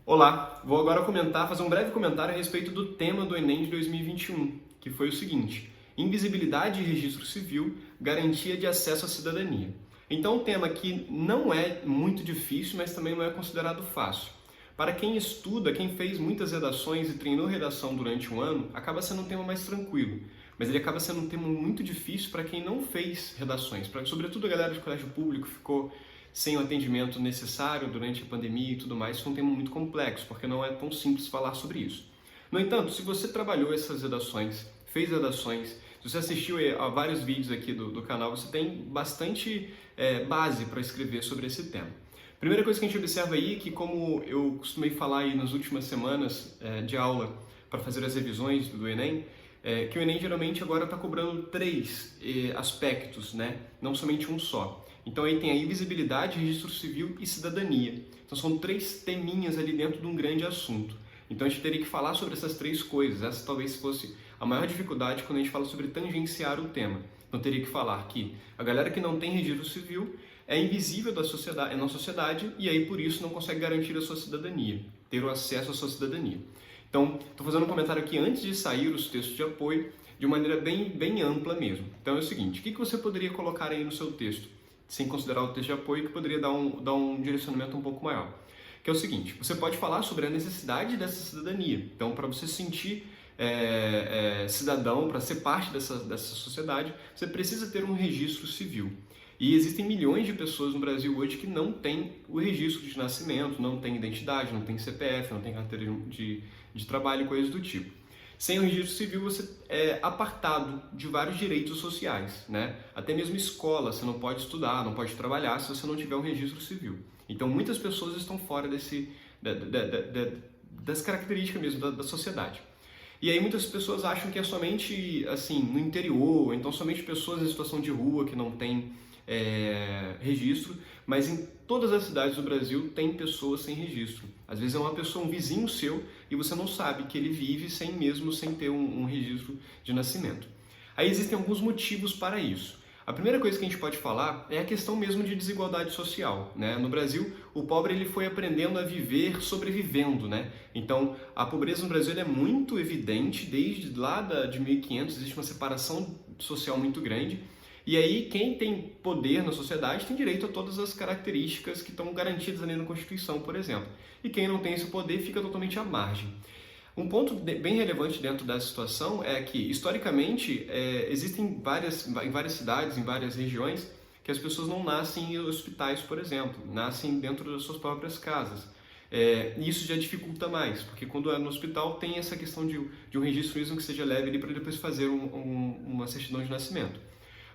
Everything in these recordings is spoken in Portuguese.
Olá, vou agora fazer um breve comentário a respeito do tema do Enem de 2021, que foi o seguinte: invisibilidade e registro civil, garantia de acesso à cidadania. Então, um tema que não é muito difícil, mas também não é considerado fácil. Para quem estuda, quem fez muitas redações e treinou redação durante um ano, acaba sendo um tema mais tranquilo. Mas ele acaba sendo um tema muito difícil para quem não fez redações, sobretudo a galera de colégio público ficou sem o atendimento necessário durante a pandemia e tudo mais. Isso é um tema muito complexo, porque não é tão simples falar sobre isso. No entanto, se você trabalhou essas redações, fez redações, se você assistiu a vários vídeos aqui do canal, você tem bastante base para escrever sobre esse tema. Primeira coisa que a gente observa aí é que, como eu costumei falar aí nas últimas semanas de aula para fazer as revisões do Enem, que o Enem geralmente agora está cobrando três aspectos, né? Não somente um só. Então aí tem a invisibilidade, registro civil e cidadania. Então são três teminhas ali dentro de um grande assunto. Então a gente teria que falar sobre essas três coisas. Essa talvez fosse a maior dificuldade quando a gente fala sobre tangenciar o tema. Então teria que falar que a galera que não tem registro civil é invisível na sociedade e aí por isso não consegue garantir a sua cidadania, ter o acesso à sua cidadania. Então, estou fazendo um comentário aqui antes de sair os textos de apoio, de uma maneira bem ampla mesmo. Então é o seguinte: o que você poderia colocar aí no seu texto, sem considerar o texto de apoio, que poderia dar um direcionamento um pouco maior? Que é o seguinte: você pode falar sobre a necessidade dessa cidadania. Então, para você se sentir cidadão, para ser parte dessa sociedade, você precisa ter um registro civil. E existem milhões de pessoas no Brasil hoje que não têm o registro de nascimento, não têm identidade, não têm CPF, não têm carteira de trabalho e coisas do tipo. Sem o registro civil, você é apartado de vários direitos sociais, né? Até mesmo escola, você não pode estudar, não pode trabalhar se você não tiver um registro civil. Então, muitas pessoas estão fora das características mesmo da sociedade. E aí muitas pessoas acham que é somente assim no interior, ou então somente pessoas em situação de rua que não têm registro, mas em todas as cidades do Brasil tem pessoas sem registro. Às vezes é uma pessoa, um vizinho seu, e você não sabe que ele vive sem ter um registro de nascimento. Aí existem alguns motivos para isso. A primeira coisa que a gente pode falar é a questão mesmo de desigualdade social, né? No Brasil, o pobre ele foi aprendendo a viver sobrevivendo, né? Então, a pobreza no Brasil é muito evidente, desde lá de 1500 existe uma separação social muito grande. E aí, quem tem poder na sociedade tem direito a todas as características que estão garantidas ali na Constituição, por exemplo. E quem não tem esse poder fica totalmente à margem. Um ponto bem relevante dentro dessa situação é que, historicamente, existem em várias cidades, em várias regiões, que as pessoas não nascem em hospitais, por exemplo, nascem dentro das suas próprias casas. E isso já dificulta mais, porque quando é no hospital tem essa questão de um registro mesmo que seja leve ali para depois fazer uma certidão de nascimento.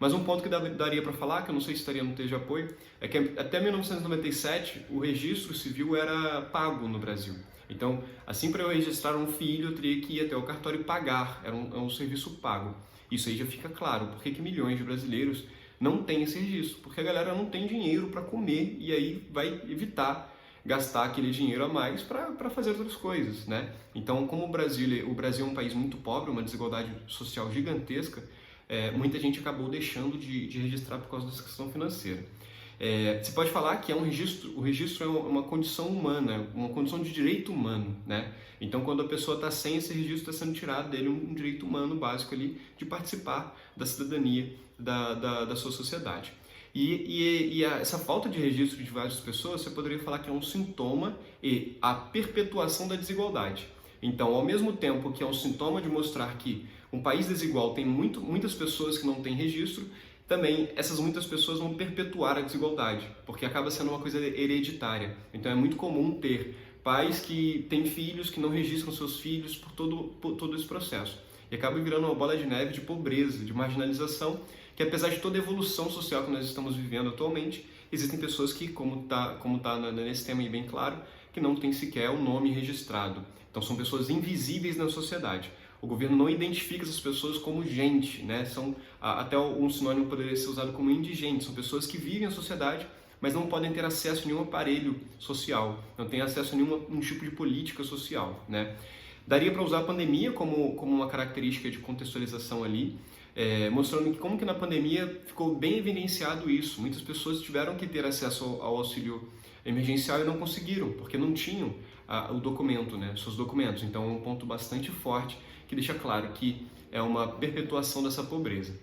Mas um ponto que daria para falar, que eu não sei se estaria no texto de apoio, é que até 1997 o registro civil era pago no Brasil. Então, assim, para eu registrar um filho, eu teria que ir até o cartório e pagar, era um serviço pago. Isso aí já fica claro, porque que milhões de brasileiros não têm esse registro, porque a galera não tem dinheiro para comer e aí vai evitar gastar aquele dinheiro a mais para fazer outras coisas, né? Então, como o Brasil é um país muito pobre, uma desigualdade social gigantesca, muita gente acabou deixando de registrar por causa dessa questão financeira. Você pode falar que o registro é uma condição humana, uma condição de direito humano, né? Então, quando a pessoa está sem esse registro, está sendo tirado dele um direito humano básico ali de participar da cidadania da sua sociedade. Essa falta de registro de várias pessoas, você poderia falar que é um sintoma e a perpetuação da desigualdade. Então, ao mesmo tempo que é um sintoma de mostrar que um país desigual tem muitas pessoas que não têm registro, também essas muitas pessoas vão perpetuar a desigualdade, porque acaba sendo uma coisa hereditária. Então é muito comum ter pais que têm filhos que não registram seus filhos por todo esse processo. E acaba virando uma bola de neve de pobreza, de marginalização, que apesar de toda a evolução social que nós estamos vivendo atualmente, existem pessoas que, como tá nesse tema aí bem claro, que não tem sequer o nome registrado. Então são pessoas invisíveis na sociedade. O governo não identifica essas pessoas como gente, né? Até um sinônimo poderia ser usado como indigentes. São pessoas que vivem na sociedade, mas não podem ter acesso a nenhum aparelho social, não têm acesso a nenhum tipo de política social, né? Daria para usar a pandemia como uma característica de contextualização ali, mostrando que como que na pandemia ficou bem evidenciado isso. Muitas pessoas tiveram que ter acesso ao auxílio emergencial e não conseguiram, porque não tinham o documento, né, seus documentos. Então é um ponto bastante forte que deixa claro que é uma perpetuação dessa pobreza.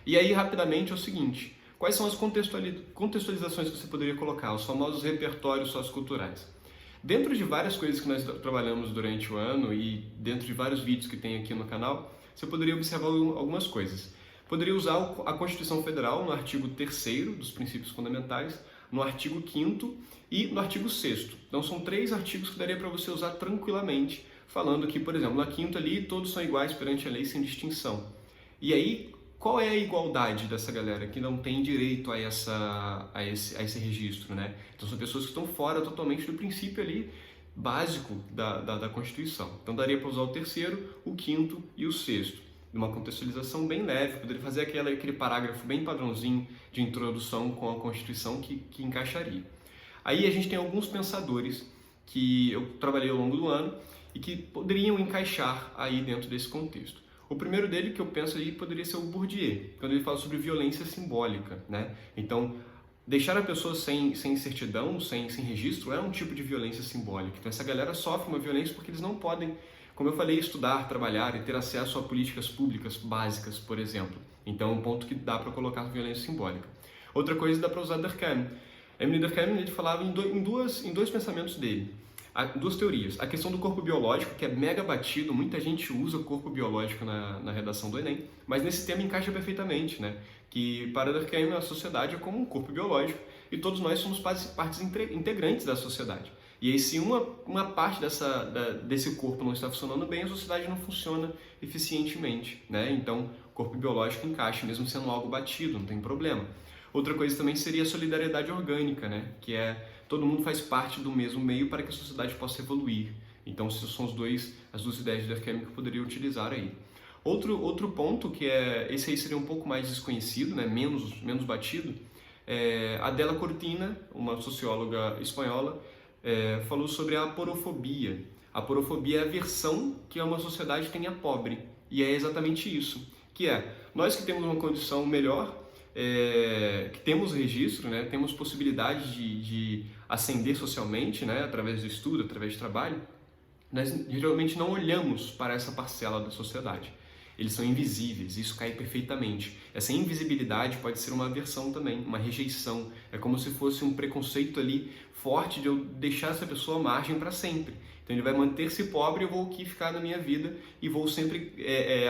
E aí, rapidamente, é o seguinte: quais são as contextualizações que você poderia colocar, os famosos repertórios socioculturais? Dentro de várias coisas que nós trabalhamos durante o ano e dentro de vários vídeos que tem aqui no canal, você poderia observar algumas coisas. Poderia usar a Constituição Federal no artigo 3º dos princípios fundamentais, no artigo 5º e no artigo 6º. Então são 3 artigos que daria para você usar tranquilamente, falando que, por exemplo, na 5ª ali, todos são iguais perante a lei sem distinção. E aí, qual é a igualdade dessa galera que não tem direito a esse registro, né? Então são pessoas que estão fora totalmente do princípio ali básico da Constituição. Então daria para usar o 3º, o 5º e o 6º. Uma contextualização bem leve, poderia fazer aquele parágrafo bem padrãozinho de introdução com a Constituição que encaixaria. Aí a gente tem alguns pensadores que eu trabalhei ao longo do ano e que poderiam encaixar aí dentro desse contexto. O primeiro dele que eu penso aí poderia ser o Bourdieu, quando ele fala sobre violência simbólica, né? Então, deixar a pessoa sem certidão, sem registro, é um tipo de violência simbólica. Então, essa galera sofre uma violência porque eles não podem, como eu falei, estudar, trabalhar e ter acesso a políticas públicas básicas, por exemplo. Então, é um ponto que dá para colocar violência simbólica. Outra coisa dá para usar Durkheim. Emile Durkheim, ele falava em dois pensamentos dele. Duas teorias. A questão do corpo biológico, que é mega batido, muita gente usa o corpo biológico na redação do Enem, mas nesse tema encaixa perfeitamente, né? Que para Durkheim a sociedade é como um corpo biológico e todos nós somos partes integrantes da sociedade. E aí, se uma parte desse corpo não está funcionando bem, a sociedade não funciona eficientemente, né? Então, o corpo biológico encaixa, mesmo sendo algo batido, não tem problema. Outra coisa também seria a solidariedade orgânica, né? Que é todo mundo faz parte do mesmo meio para que a sociedade possa evoluir. Então, esses são as duas ideias de Durkheim que eu poderia utilizar aí. Outro ponto, que esse aí seria um pouco mais desconhecido, né? menos batido, Adela Cortina, uma socióloga espanhola, falou sobre a aporofobia. A aporofobia é a aversão que uma sociedade tem a pobre. E é exatamente isso, que nós que temos uma condição melhor, que temos registro, né, temos possibilidade de ascender socialmente, né, através do estudo, através do trabalho, nós geralmente não olhamos para essa parcela da sociedade. Eles são invisíveis, isso cai perfeitamente. Essa invisibilidade pode ser uma aversão também, uma rejeição. É como se fosse um preconceito ali forte de eu deixar essa pessoa à margem para sempre. Então ele vai manter-se pobre, eu vou aqui ficar na minha vida e vou sempre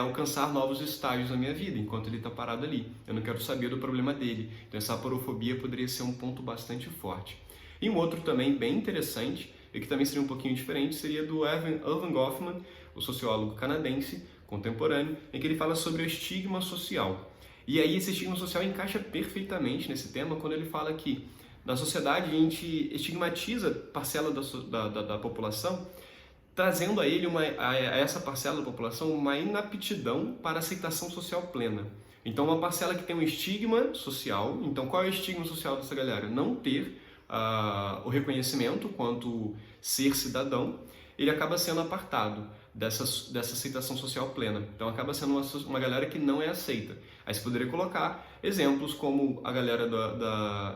alcançar novos estágios na minha vida, enquanto ele está parado ali. Eu não quero saber do problema dele. Então essa aporofobia poderia ser um ponto bastante forte. E um outro também bem interessante, e que também seria um pouquinho diferente, seria do Erving Goffman, o sociólogo canadense contemporâneo, em que ele fala sobre o estigma social. E aí esse estigma social encaixa perfeitamente nesse tema quando ele fala que na sociedade a gente estigmatiza parcela da população, trazendo a essa parcela da população uma inaptidão para aceitação social plena. Então uma parcela que tem um estigma social, então qual é o estigma social dessa galera? Não ter o reconhecimento quanto ser cidadão, ele acaba sendo apartado dessa aceitação social plena. Então acaba sendo uma galera que não é aceita. Aí você poderia colocar exemplos como a galera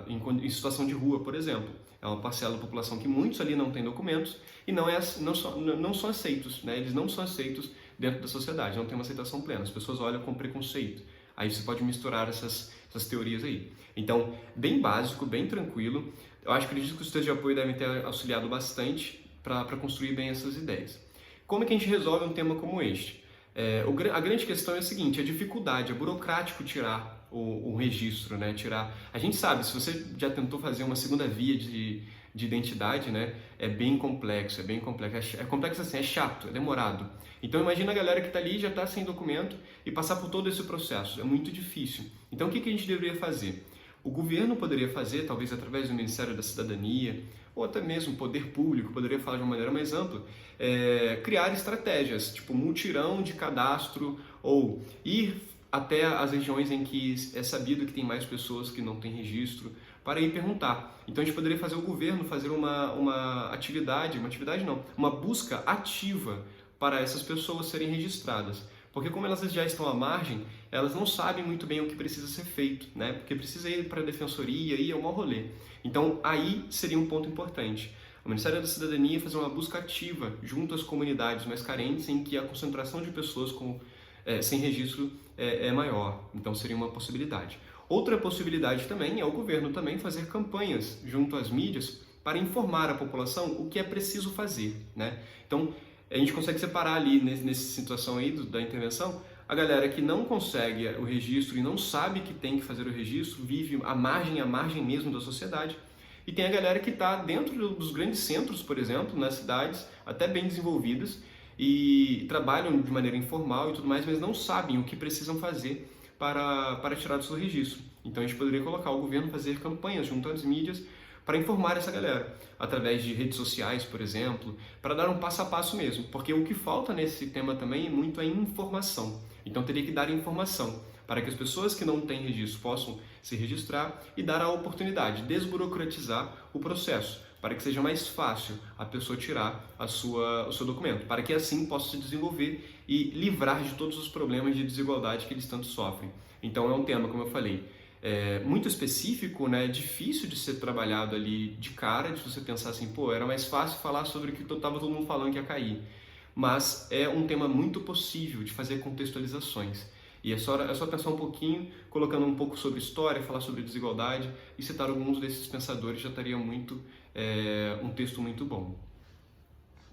em situação de rua, por exemplo. É uma parcela da população que muitos ali não têm documentos e não são aceitos, né? Eles não são aceitos dentro da sociedade, não tem uma aceitação plena. As pessoas olham com preconceito. Aí você pode misturar essas teorias aí. Então, bem básico, bem tranquilo. Eu acredito que os textos de apoio devem ter auxiliado bastante para construir bem essas ideias. Como é que a gente resolve um tema como este? A grande questão é a seguinte: a dificuldade, é burocrático tirar o registro, né? A gente sabe, se você já tentou fazer uma segunda via de identidade, né? É bem complexo. É complexo assim, é chato, é demorado. Então imagina a galera que está ali, já está sem documento e passar por todo esse processo, é muito difícil. Então o que a gente deveria fazer? O governo poderia fazer, talvez através do Ministério da Cidadania, ou até mesmo o poder público, poderia falar de uma maneira mais ampla, criar estratégias, tipo mutirão de cadastro, ou ir até as regiões em que é sabido que tem mais pessoas que não têm registro, para ir perguntar. Então a gente poderia fazer o governo fazer uma busca ativa para essas pessoas serem registradas. Porque como elas já estão à margem, elas não sabem muito bem o que precisa ser feito, né? Porque precisa ir para a defensoria, aí é um mau rolê. Então, aí seria um ponto importante. O Ministério da Cidadania fazer uma busca ativa junto às comunidades mais carentes em que a concentração de pessoas sem registro é maior. Então, seria uma possibilidade. Outra possibilidade também é o governo também fazer campanhas junto às mídias para informar a população o que é preciso fazer, né? Então, a gente consegue separar ali nessa situação aí da intervenção a galera que não consegue o registro e não sabe que tem que fazer o registro, vive à margem mesmo da sociedade. E tem a galera que está dentro dos grandes centros, por exemplo, nas cidades, até bem desenvolvidas, e trabalham de maneira informal e tudo mais, mas não sabem o que precisam fazer para tirar do seu registro. Então a gente poderia colocar o governo fazer campanhas junto às mídias para informar essa galera, através de redes sociais, por exemplo, para dar um passo a passo mesmo, porque o que falta nesse tema também é muito a informação. Então teria que dar informação para que as pessoas que não têm registro possam se registrar e dar a oportunidade, desburocratizar o processo, para que seja mais fácil a pessoa tirar o seu documento, para que assim possa se desenvolver e livrar de todos os problemas de desigualdade que eles tanto sofrem. Então é um tema, como eu falei, muito específico, né? Difícil de ser trabalhado ali de cara, de você pensar assim, pô, era mais fácil falar sobre o que estava todo mundo falando que ia cair. Mas é um tema muito possível de fazer contextualizações. E é só pensar um pouquinho, colocando um pouco sobre história, falar sobre desigualdade e citar alguns desses pensadores já estaria um texto muito bom.